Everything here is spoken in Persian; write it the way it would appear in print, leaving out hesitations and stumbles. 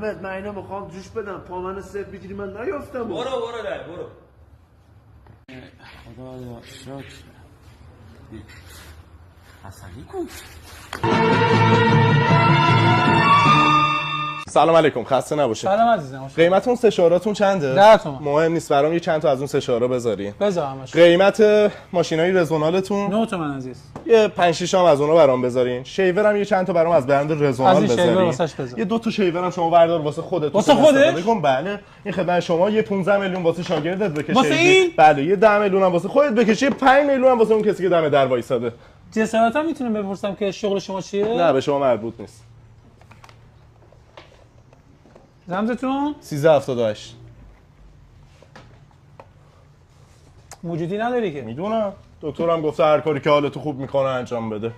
احمد من اینا میخوام جوش بدم پامن صرف بگیری من نیافتم. برو در برو. خدا شکر. حسنی کو. سلام علیکم، خسته نباشید. سلام عزیزم. قیمت اون سه شاراتون چنده؟ 10 تومن. مهم نیست، برام یه چند تا از اون سه شارا بذارین. بذارمش. قیمت ماشینای رزونالتون 9 تومن عزیز. یه 5 6 هم از اونها برام بذارین. شیور هم یه چند تا برام از برند رزونال بذارین. یه دو تا شیور هم شما بردار واسه خودت. واسه خودت؟ بله. این خدمت شما یه 15 میلیون واسه شاگردت بکشه. واسه این؟ بله، یه 10 میلیون هم واسه خودت بکشه، 5 میلیون هم واسه اون کسی که دم در وایساده. جسارتا میتونم بپرسم که شغل شما چیه؟ نه به شما مربوط نیست. رمزتون 1378. موجودی نداری که؟ میدونم. دکترم گفته هر کاری که حالتو خوب میکنه انجام بده.